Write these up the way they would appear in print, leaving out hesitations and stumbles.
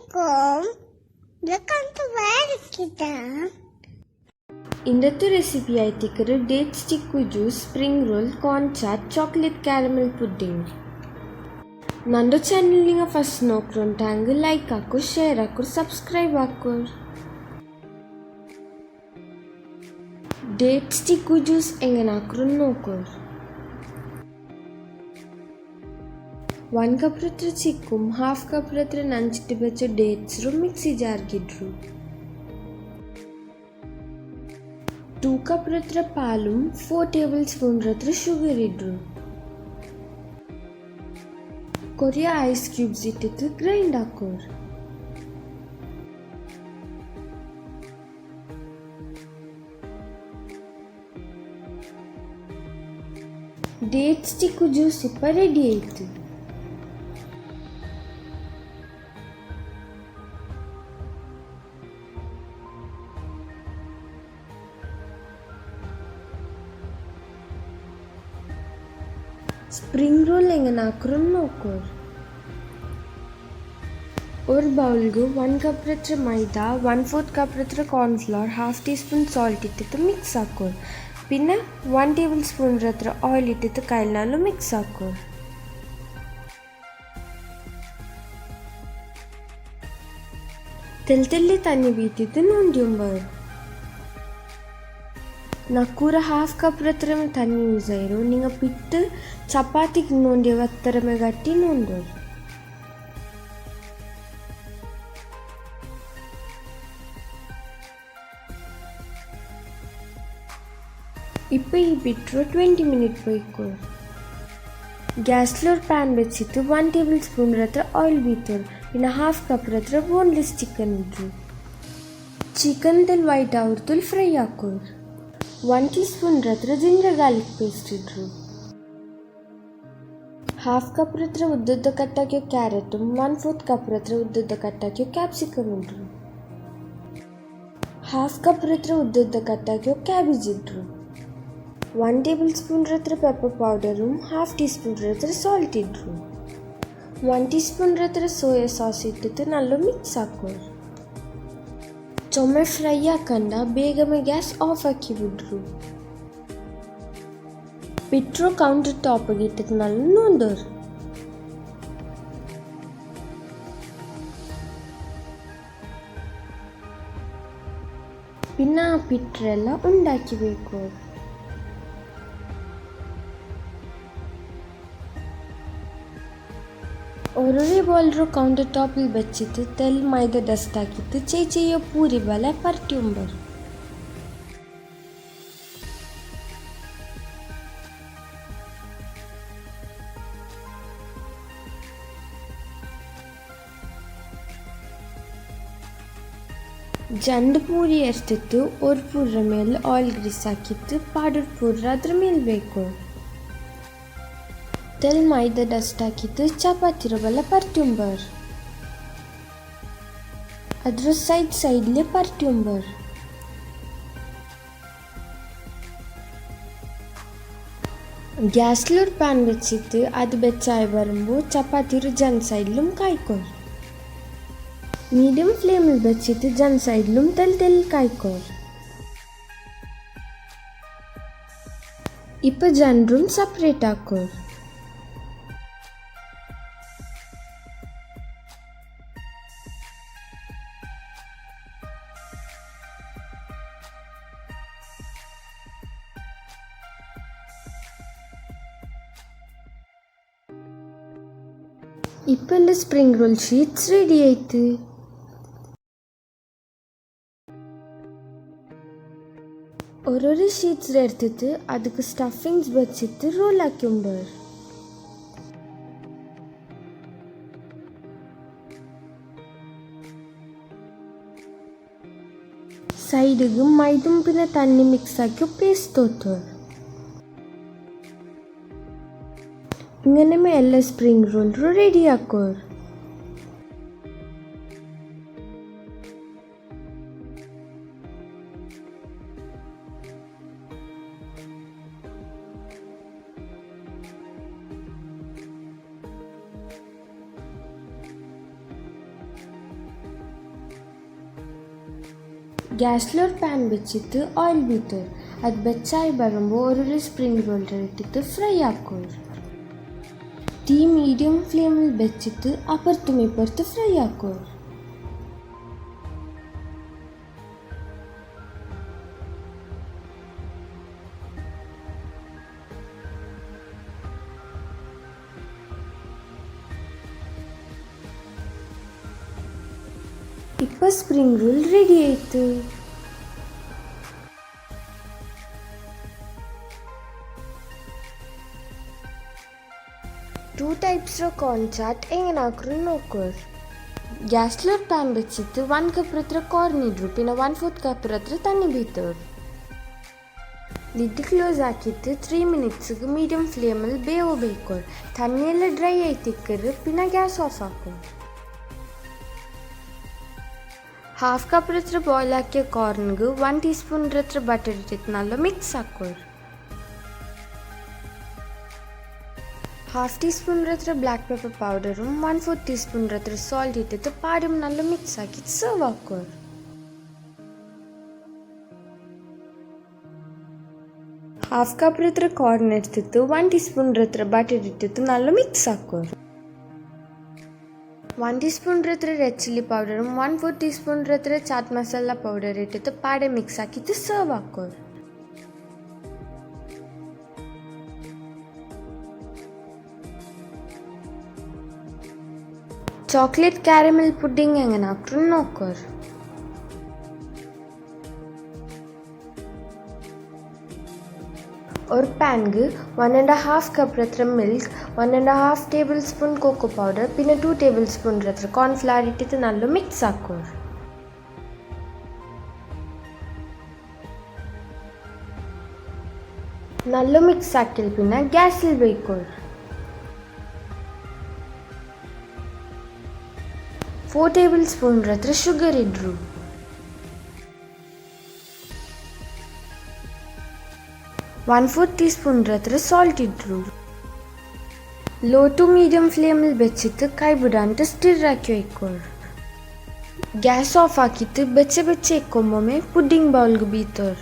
Assalamualaikum. Welcome to Varikita. ഇന്നത്തെ recipe ആയിട്ട് date stick juice, spring roll, corn chaat, chocolate caramel pudding. ನನ್ನ channel ನೀವು first ನೋಡ್ಕೊಂಡಾಗ like ಹಾಕು, ಶೇರ್ ಹಾಕು, ಸಬ್ಸ್ಕ್ರೈಬ್ ಹಾಕು. ಡೇಟ್ ಸ್ಟಿಕ್ ಜ್ಯೂಸ್ എങ്ങനെ ആക്കും നോക്കൂ. 1 ಕಪ್ ಹತ್ರ ಚಿಕ್ಕುಂ, 1/2 ಕಪ್ ಹತ್ರ ನಂಚಿಟ್ಟು ಬೆಚ್ಚ ಡೇಟ್ಸ್ರು ಮಿಕ್ಸಿ ಜಾರ್ಗಿಡ್ರು. 2 ಕಪ್ ಹತ್ರ ಪಾಲು, 4 ಟೇಬಲ್ ಸ್ಪೂನ್ ಹತ್ರ ಶುಗರ್ ಇಡ್ರು. ಕೊರಿಯಾ ಐಸ್ ಕ್ಯೂಬ್ಸ್ ಇಟ್ಟಿತ್ತು ಗ್ರೈಂಡ್ ಹಾಕೋರು. ಡೇಟ್ ಸ್ಟಿಕ್ ಜ್ಯೂಸ್ ಇಪ್ಪ ರೆಡಿ ಆಯಿತು. ಸ್ಪ್ರಿಂಗ್ ರೋಲ್ എങ്ങനെ ആക്കും നോക്കൂ. ഒരു ബൗളിൽ 1 കപ്പ് ಹತ್ರ മൈദ, 1/4 കപ്പ് ಹತ್ರ ಕಾರ್ನ್ಫ್ಲವರ್, 1/2 ടീസ്പൂൺ ಸಾಲ್ಟ್ ಇಟ್ಟಿತ್ತು ಮಿಕ್ಸ್ ಹಾಕೋ. പിന്നെ 1 ടേബിൾ സ്പൂൺ ಹತ್ರ ಆಯಿಲ್ ಇಟ್ಟಿತ್ತು ಕೈಲಲ್ಲೂ ಮಿಕ್ಸ್ ಹಾಕೋ. ತೆಲ್ಲಿ ತಣ್ಣಿ ಬೀತಿತ್ತು ನೋಂಡಿಯುಂಬರು. ನಕ್ಕೂರ 1/2 ಕಪ್ ಹತ್ರ ತಣ್ಣಿ ಯೂಸ್ ಆಯಿರು. നിങ്ങൾ പിട്ട് ചപ്പാത്തിക്ക് നോണ്ടിയ വത്തരമ കട്ടി നോണ്ടോ. ഇപ്പം ഈ പിട്ടു 20 മിനിറ്റ് പോയിക്കോ. ഗ്യാസിലൊരു പാൻ വെച്ചിട്ട് 1 ടേബിൾ സ്പൂൺ ഹತ್ರ ಆಯಿಲ್ ಬೀತರು. പിന്നെ 1/2 ಕಪ್ ಹತ್ರ ಬೋನ್ಲೆಸ್ ಚಿಕನ್ ಇಡ್ರು. ಚಿಕನ್ ತೆಲ್ ವೈಟ್ ಆವರ್ತಲ್ ಫ್ರೈ ಹಾಕೋರು. 1 ಟೀಸ್ಪೂನ್ ಹತ್ರ ಜಿಂಜರ್ ಗಾರ್ಲಿಕ್ ಪೇಸ್ಟ್ ಇಡ್ರು. 1/2 ಕಪ್ ಹತ್ರ ಉದ್ದುದ್ದ ಕಟ್ಟಾಕಿಯೋ ಕ್ಯಾರೆಟು, 1/4 ಕಪ್ ಹತ್ರ ಉದ್ದುದ್ದ ಕಟ್ಟಾಕಿಯೋ ಕ್ಯಾಪ್ಸಿಕಮ್ ಇಡ್ರು. 1/2 ಕಪ್ ಹತ್ರ ಉದ್ದುದ್ದ ಕಟ್ಟಾಕಿಯೋ ಕ್ಯಾಬೇಜ್ ಇಡ್ರು. 1 ಟೇಬಲ್ ಸ್ಪೂನ್ ಹತ್ರ ಪೆಪ್ಪರ್ ಪೌಡರು, 1/2 ಟೀಸ್ಪೂನ್ ಹತ್ರ ಸಾಲ್ಟ್ ಇಡ್ರು. 1 ಟೀಸ್ಪೂನ್ ಹತ್ರ ಸೋಯಾ ಸಾಸ್ ಇಟ್ಟಿತ್ತು ನಲ್ಲೂ ಮಿಕ್ಸ್ ಹಾಕೋರು. ಚೊಮ್ಮೆ ಫ್ರೈ ಹಾಕಂಡ ಬೇಗನೆ ಗ್ಯಾಸ್ ಆಫ್ ಹಾಕಿ ಬಿಡ್ರು. ಬಿಟ್ಟರು ಕೌಂಟರ್ ಟಾಪಿಗೆ ಇಟ್ಟಿದ್ದು നല്ല നോണ്ടോರು. പിന്നെ ആ പിട്ടറെല്ലാം ഉണ്ടാക്കി ಬೇಕು. ഓരോരോ ബോൾರು കൗണ്ടർ ടോപ്പിൽ വെച്ചിട്ട് തെൽ മൈദ ഡസ്റ്റ് ആക്കിയിട്ട് ചെയ്യോ പൂരി പോലെ പരട്ടിയുമ്പർ. ಜಂಡು ಪೂರಿ ಎಷ್ಟಿತ್ತು ഒരു ಪೂರ ಮೇಲೆ ಆಯಿಲ್ ಗ್ರೀಸ್ ಹಾಕಿತ್ತು ಪಾಡರ್ ಪೂರ ಅದ್ರ ಮೇಲೆ ಬೇಕು. ತೆಲ್ ಮೈದಾ ಡಸ್ಟ್ ಹಾಕಿತ್ತು ಚಪಾತಿ ರವೆಲ್ಲ ಪರ್ಟ್ಯುಂಬರ್. ಅದ್ರ ಸೈಡ್ಲಿ ಪರ್ಟ್ಯುಂಬರ್. ഗ്യാസിലൊരു പാൻ വെച്ചിട്ട് അത് വെച്ചായി വരുമ്പോൾ ചപ്പാത്തിയുടെ ജൻ സൈഡിലും കായ്ക്കോ. മീഡിയം ഫ്ലെയിമിൽ വെച്ചിട്ട് ജൻ സൈഡിലും തെൽ കായ്ക്കോ. ഇപ്പം ജൻറും സെപ്പറേറ്റ് ആക്കോ. ഇപ്പം എൻ്റെ സ്പ്രിംഗ് റോൾ ഷീറ്റ്സ് റെഡി ആയിട്ട്. ഓരോരോ ഷീറ്റ്സ് എടുത്തിട്ട് ಅದಕ್ಕೆ സ്റ്റഫിങ്സ് വെച്ചിട്ട് റോൾ ആക്കുമ്പോൾ സൈഡിലും മൈദും പിന്നെ തണ്ണി മിക്സ് ആക്കി പേസ്റ്റ് തോത്തോ. ഇങ്ങനെ എല്ലാ സ്പ്രിംഗ് റോളും റെഡി ആക്കോ. ಗ್ಯಾಸ್ಲೋ ಪ್ಯಾನ್ ಬೆಚ್ಚಿತ್ತು ಆಯಿಲ್ ಬೀತರ್ ಅದು ಬೆಚ್ಚಾಯಿ ಬರುമ്പോൾ ഒരു സ്പ്രിംഗ് റോൾ ഇട്ടിട്ട് ഫ്രൈ ആക്കും. തീ മീഡിയം ഫ്ലെയിമിൽ വെച്ചിട്ട് അപ്പുറത്തും ഇപ്പുറത്ത് ഫ്രൈ ആക്കും. ഇപ്പോൾ സ്പ്രിംഗ് റോൾ റെഡി ആയിತು. ടു ടൈപ്സ് കോൺ ചാಟ್ എങ്ങനെ ആക്കും നോക്കൂ. ಗ್ಯಾಸ್ಲೋ ಪ್ಯಾನ್ ಬೆಚ್ಚಿತ್ತು 1 ಕಪ್ ಹತ್ರ ಕಾರ್ನ್ ಇಡ್ರು, പിന്നെ 1/4 ಕಪ್ ಹತ್ರ ತಣ್ಣಿ ಬೀತರು. ಲಿಡ್ ಕ್ಲೋಸ್ ಹಾಕಿತ್ತು 3 ಮಿನಿಟ್ಸ್ಗೆ ಮೀಡಿಯಂ ಫ್ಲೇಮಲ್ಲಿ ಬೇಯಬೇಕು. ತಣ್ಣೆಲ್ಲ ಡ್ರೈ ಆಯ್ತಿಕ್ಕರು, പിന്നെ ಗ್ಯಾಸ್ ಆಫ್ ಹಾಕು. 1/2 ಕಪ್ ಹತ್ರ ಬಾಯ್ಲ್ ಹಾಕಿಯ ಕಾರ್ನ್ಗೆ 1 ಟೀ ಸ್ಪೂನ್ ಹತ್ರ ಬಟರ್ ಇಟ್ಟಿತ್ತು നല്ല ಮಿಕ್ಸ್ ಹಾಕು. 1/2 ടീ സ്പൂൺ ಹತ್ರ black pepper powder 1/4 tea spoon ಹತ್ರ ಸಾಲ್ಟ್ ಇಟ್ಟಿತ್ತು ಪಾಡಿ നല്ല ಮಿಕ್ಸ್ ಹಾಕಿ ಸರ್ವ್ ಹಾಕು. 1/2 ಕಪ್ ಹತ್ರ ಕಾರ್ನ್ ಇಡ್ತಿತ್ತು 1 ಟೀ ಸ್ಪೂನ್ ಹತ್ರ ಬಟರ್ ಇಟ್ಟಿತ್ತು നല്ല ಮಿಕ್ಸ್ ಹಾಕು. 1 ಟೀ ಸ್ಪೂನ್ ಹತ್ರ red chilli powder 1/4 tea spoon ಹತ್ರ ಚಾಟ್ ಮಸಾಲ ಪೌಡರ್ ಇಟ್ಟಿತ್ತು ಪಾಡೆ ಮಿಕ್ಸ್ ಹಾಕಿತ್ತು ಸರ್ವ್ ಹಾಕು. ചോക്ലേറ്റ് കാരമൽ പുഡിംഗ് എങ്ങനെ ആക്കും നോക്കൂ. ഒരു പാൻക്ക് 1.5 കപ്പ് ഹತ್ರ milk, 1.5 tablespoon cocoa powder, പിന്നെ 2 ടേബിൾ സ്പൂൺ ഹತ್ರ കോൺഫ്ലവർ ഇട്ടിട്ട് നല്ല മിക്സ് ആക്കും. നല്ല മിക്സ് ആക്കിയാൽ പിന്നെ ഗ്യാസിൽ വെക്കും. 4 ಟೇಬಲ್ ಸ್ಪೂನ್ ಹತ್ರ ಶುಗರ್ ಇಡ್ರು. 1/4 ಟೀ ಸ್ಪೂನ್ ಹತ್ರ ಸಾಲ್ಟ್ ಇಡ್ರು. ಲೋ ಟು ಮೀಡಿಯಂ ಫ್ಲೇಮಲ್ಲಿ ಬೆಚ್ಚಿತ್ತು ಕೈ ಬಿಡಾಂತ ಸ್ಟಿರ್ ಹಾಕಿ ವಯ್ಕೊ. ಗ್ಯಾಸ್ ಆಫ್ ಹಾಕಿತ್ತು ಬೆಚ್ಚೆ ಬೆಚ್ಚೆ ಇಕ್ಕೊಮ್ಮೊಮ್ಮೆ ಪುಡ್ಡಿಂಗ್ ಬೌಲ್ಗೆ ಬೀತರು.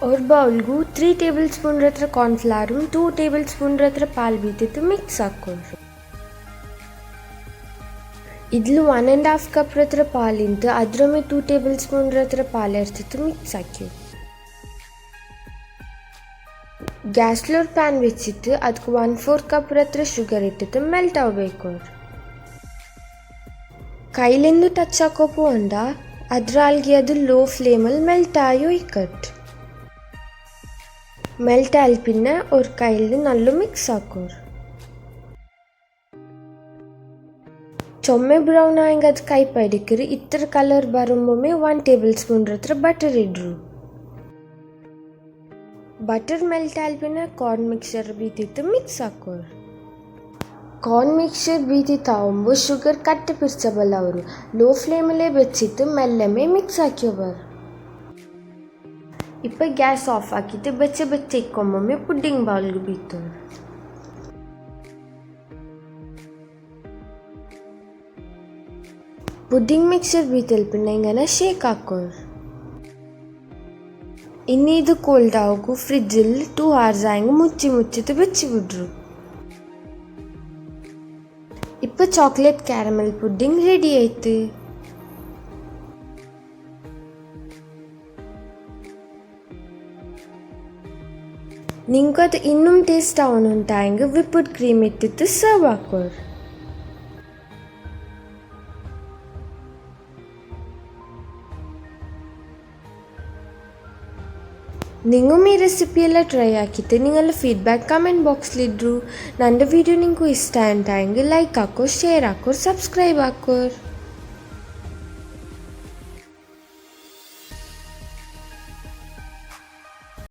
ഒരു ബൗൾಗೂ 3 ಟೇಬಲ್ ಸ್ಪೂನ್ ಹತ್ರ ಕಾರ್ನ್ಫ್ಲವರ್ 2 ಟೇಬಲ್ ಸ್ಪೂನ್ ಹತ್ರ ಪಾಲ್ ಬೀತಿತ್ತು ಮಿಕ್ಸ್ ಹಾಕು. ഇതിൽ 1.5 കപ്പ് ಹತ್ರ പാലിಂತ ಅದರೊಮ್ಮೆ 2 ಟೇಬಲ್ ಸ್ಪೂನ್ ಹತ್ರ ಪಾಲ್ ಇರ್ತಿತ್ತು ಮಿಕ್ಸ್ ಹಾಕಿ. ಗ್ಯಾಸ್ಲೋ ಪ್ಯಾನ್ വെച്ചിട്ട് ಅದಕ್ಕೆ 1/4 ಕಪ್ ಹತ್ರ ಶುಗರ್ ಇಟ್ಟಿತ್ತು ಮೆಲ್ಟ್ ಆಗಬೇಕು. കയ്യിലെന്തു ടച്ച് ആക്കോ പോകണ്ട, ಅದರಾಲ್ಗೆ ಅದು ಲೋ ಫ್ಲೇಮಲ್ಲಿ ಮೆಲ್ಟ್ ಆಯೋ ಇಕ್ಕಟ್ಟು. മെൽറ്റ് ആയാൽ പിന്നെ ഒരു കയ്യിൽ നല്ല മിക്സ് ആക്കും. ചൊമ്മ ബ്രൗൺ ആയെങ്കിൽ അത് കൈ പടിക്കറ്. ഇത്ര കളർ വരുമ്പോഴേ 1 ടേബിൾ സ്പൂൺ ഹತ್ರ ബട്ടർ ഇಡ್ರು. ബട്ടർ മെൽറ്റ് ആയാൽ പിന്നെ കോൺ മിക്സർ ബീത്തിട്ട് മിക്സ് ആക്കും. കോൺ മിക്സർ ബീത്തിട്ടാവുമ്പോൾ ഷുഗർ കട്ടി പിടിച്ച പോലെ വരും. ലോ ഫ്ലെയിമിലേ വെച്ചിട്ട് മെല്ലമേ മിക്സ് ആക്കിയവർ. ഇപ്പോൾ ಗ್ಯಾಸ್ ಆಫ್ ಹಾಕಿತ್ತು ಬೆಚ್ಚೆ ಬೆಚ್ಚೆ ಇಕ್ಕೊಮ್ಮೊಮ್ಮೆ ಪುಡ್ಡಿಂಗ್ ಬೌಲ್ಗೆ ಬೀತು. പുഡിംഗ് മിക്സർ ബീത്തിൽ പിന്നെ ഇങ്ങനെ ഷേക്ക് ആക്കും. ഇനി ഇത് കോൾഡ് ആകും ഫ്രിഡ്ജിൽ 2 hours ആയെങ്കിൽ മുച്ചിട്ട് വെച്ച് വിടും. ഇപ്പോൾ ചോക്ലേറ്റ് കാരമൽ പുഡിംഗ് റെഡി ആയിട്ട്. നിങ്ങൾക്കത് ഇന്നും ടേസ്റ്റ് ആവണമെന്നുണ്ടെങ്കിൽ വിപ്പിഡ് ക്രീം ഇട്ടിട്ട് സെർവ് ആക്കും. നിങ്ങളും ഈ റെസിപ്പിയെല്ലാം ട്രൈ ആക്കിയിട്ട് നിങ്ങളുടെ ഫീഡ്ബാക്ക് കമൻറ്റ് ബോക്സിലിടൂ. ನನ್ನ ವಿಡಿಯೋ ನಿಮಗೂ ಇಷ್ಟ ಆಯ್ತಾയെങ്കിൽ ಲೈಕ್ ಹಾಕೋ, ಶೇರ್ ಹಾಕೋ, ಸಬ್ಸ್ಕ್ರೈಬ್ ಹಾಕೋ.